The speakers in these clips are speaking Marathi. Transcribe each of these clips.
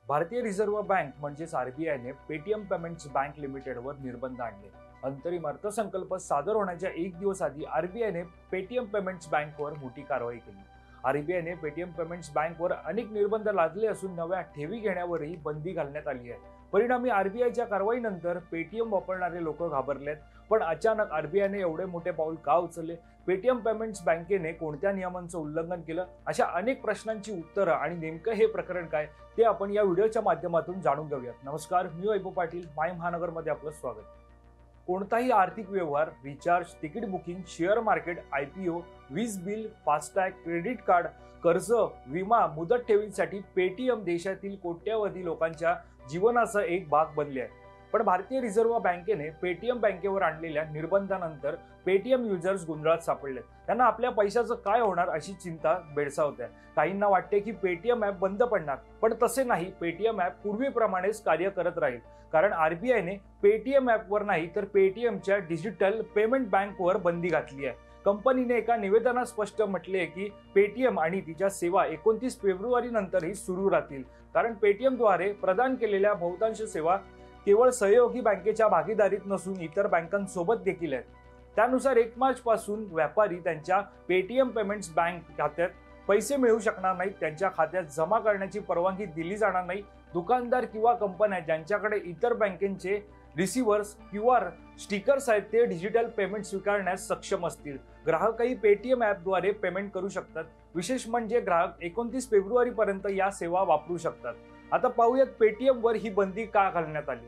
भारतीय रिझर्व्ह बँक म्हणजेच आरबीआयने पेटीएम पेमेंट्स बँक लिमिटेडवर निर्बंध आणले। अंतरिम अर्थसंकल्प सादर होण्याच्या एक दिवस आधी आरबीआयने पेटीएम पेमेंट्स बँकवर मोठी कारवाई केली। आरबीआयने पेटीएम पेमेंट्स बँकवर अनेक निर्बंध लादले असून नव्या ठेवी घेण्यावरही बंदी घालण्यात आली आहे। परिणामी आरबीआयच्या कारवाईनंतर पेटीएम वापरणारे लोक घाबरलेत। पण अचानक आरबीआयने एवढे मोठे पाऊल का उचलले? पेटीएम पेमेंट्स बँकेने कोणत्या नियमांचं उल्लंघन केलं? अशा अनेक प्रश्नांची उत्तरं आणि नेमकं हे प्रकरण काय ते आपण या व्हिडिओच्या माध्यमातून जाणून घेऊयात। नमस्कार, मी वैभव पाटील, माय महानगरमध्ये आपलं स्वागत। कोणताही आर्थिक व्यवहार, recharge, ticket booking, share market, IPO, वीज बिल, फास्टॅग, क्रेडिट कार्ड, कर्ज, विमा, मुदत ठेवींसाठी पेटीएम देशातील कोट्यवधी लोकांच्या जीवनाचा एक भाग बनले आहे। पण भारतीय रिझर्व्ह बँकेने पेटीएम बँकेवर आणलेल्या निर्बंधानंतर पेटीएम युजर्स गोंधळात सापडले। त्यांना आपल्या पैशाचं काय होणार अशी चिंता भेडसावते। काहींना वाटते की पेटीएम ॲप बंद पडणार, पण तसे नाही। पेटीएम ॲप पूर्वीप्रमाणेच कार्य करत राहील, कारण आरबीआयने पेटीएम ॲपवर नाही तर पेटीएमच्या डिजिटल पेमेंट बँकवर बंदी घातली आहे। कंपनीने एका निवेदनात स्पष्ट म्हटले की पेटीएम आणि तिच्या सेवा 29 फेब्रुवारी नंतरही सुरू राहतील, कारण पेटीएमद्वारे प्रदान केलेल्या बहुतांश सेवा केवळ सहयोगी बँकेच्या भागीदारीत नसून इतर बँकांसोबत देखील आहेत। त्यानुसार 1 मार्च पासून व्यापारी त्यांच्या पेटीएम पेमेंट्स बँक खात्यात पैसे मिळवू शकणार नाहीत, त्यांच्या खात्यात जमा करण्याची परवानगी दिली जाणार नाही। दुकानदार किंवा कंपन्या ज्यांच्याकडे इतर बँकेचे रिसिव्हर्स क्यूआर स्टिकर्स आहेत ते डिजिटल पेमेंट स्वीकारण्यास सक्षम असतील। ग्राहकही पेटीएम ॲपद्वारे पेमेंट करू शकतात। विशेष म्हणजे ग्राहक 29 फेब्रुवारी पर्यंत या सेवा वापरू शकतात। आता पाहूयात पेटीएमवर ही बंदी का घालण्यात आली।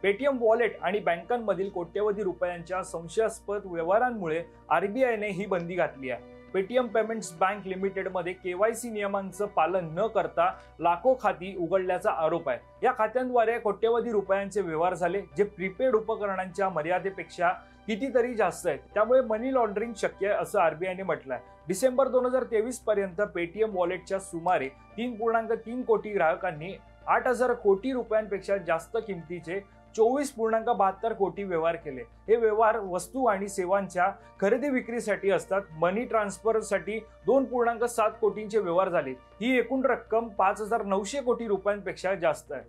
पेटीएम वॉलेट आणि बँकांमधील कोट्यवधी रुपयांच्या संशयास्पद व्यवहारांमुळे आरबीआयने ही बंदी घातली आहे। पेटीएम पेमेंट्स बँक लिमिटेडमध्ये केवायसी नियमांचं पालन न करता लाखो खाती उघडल्याचा आरोप आहे। या खात्यांद्वारे कोट्यवधी रुपयांचे व्यवहार झाले, जे प्रीपेड उपकरणांच्या मर्यादेपेक्षा कितीतरी जास्त आहेत। त्यामुळे मनी लॉन्ड्रिंग शक्य आहे असं आरबीआयने म्हटलंय। डिसेंबर 2023 पर्यंत पेटीएम वॉलेटच्या सुमारे 3.3 कोटी ग्राहकांनी 8,000 कोटी रुपयांपेक्षा जास्त किमतीचे 24.72 कोटी व्यवहार केले। हे व्यवहार वस्तू आणि सेवांच्या खरेदी विक्रीसाठी असतात। मनी ट्रान्सफरसाठी 2.7 कोटींचे व्यवहार झाले। ही एकूण रक्कम 5,900 कोटी रुपयांपेक्षा जास्त आहे।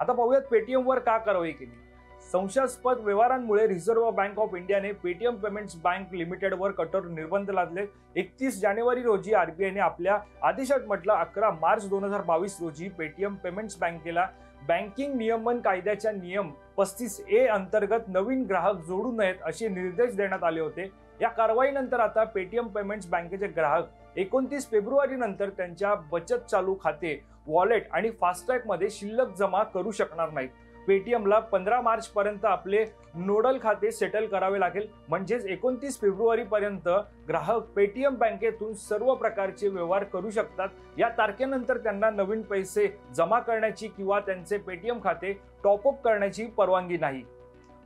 आता पाहूयात पेटीएमवर का कारवाई केली। संशयास्पद व्यवहारांमुळे रिझर्व्ह बँक ऑफ इंडियाने पेटीएम पेमेंट्स बँक लिमिटेडवर कठोर निर्बंध लादले। 31 जानेवारी रोजी आरबीआयने आपल्या आदेशात म्हटलं, 11 मार्च 2022 रोजी पेटीएम पेमेंट्स बँकेला बँकिंग नियमन कायद्याच्या नियम 35A अंतर्गत नवीन ग्राहक जोडू नयेत असे निर्देश देण्यात आले होते। या कारवाईनंतर आता पेटीएम पेमेंट्स बँकेचे ग्राहक 29 फेब्रुवारी नंतर त्यांच्या बचत चालू खाते, वॉलेट आणि फास्टॅग मध्ये शिल्लक जमा करू शकणार नाहीत। पेटीएमला 15 मार्च पर्यंत आपले नोडल खाते सेटल करावे लागेल। म्हणजेच 29 फेब्रुवारी पर्यंत ग्राहक पेटीएम बँकेतून सर्व प्रकारचे व्यवहार करू शकतात। या तारखेनंतर त्यांना नवीन पैसे जमा करण्याची किंवा त्यांचे पेटीएम खाते टॉपअप करण्याची परवानगी नाही।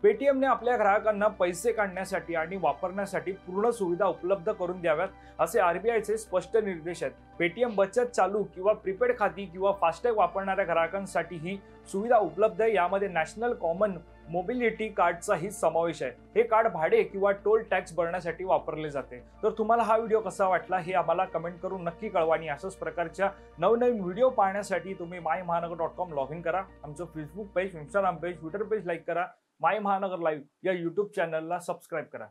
पेटीएमने आपल्या ग्राहकांना पैसे काढण्यासाठी आणि वापरण्यासाठी पूर्ण सुविधा उपलब्ध करून द्याव्यात असे आरबीआयचे स्पष्ट निर्देश आहेत। पेटीएम बचत चालू किंवा प्रीपेड खाती किंवा फास्टॅग वापरणाऱ्या ग्राहकांसाठी ही सुविधा उपलब्ध आहे। यामध्ये नॅशनल कॉमन मोबिलिटी कार्डचाही समावेश आहे। हे कार्ड भाडे किंवा टोल टॅक्स भरण्यासाठी वापरले जाते। तर तुम्हाला हा व्हिडिओ कसा वाटला हे आम्हाला कमेंट करून नक्की कळवा आणि अशाच प्रकारच्या नवनवीन व्हिडिओ पाहण्यासाठी तुम्ही mymahanagar.com लॉग इन करा। आमचं Facebook page, Instagram page, Twitter page like करा। माय महानगर लाईव्ह या यूट्यूब चॅनलला सबस्क्राईब करा।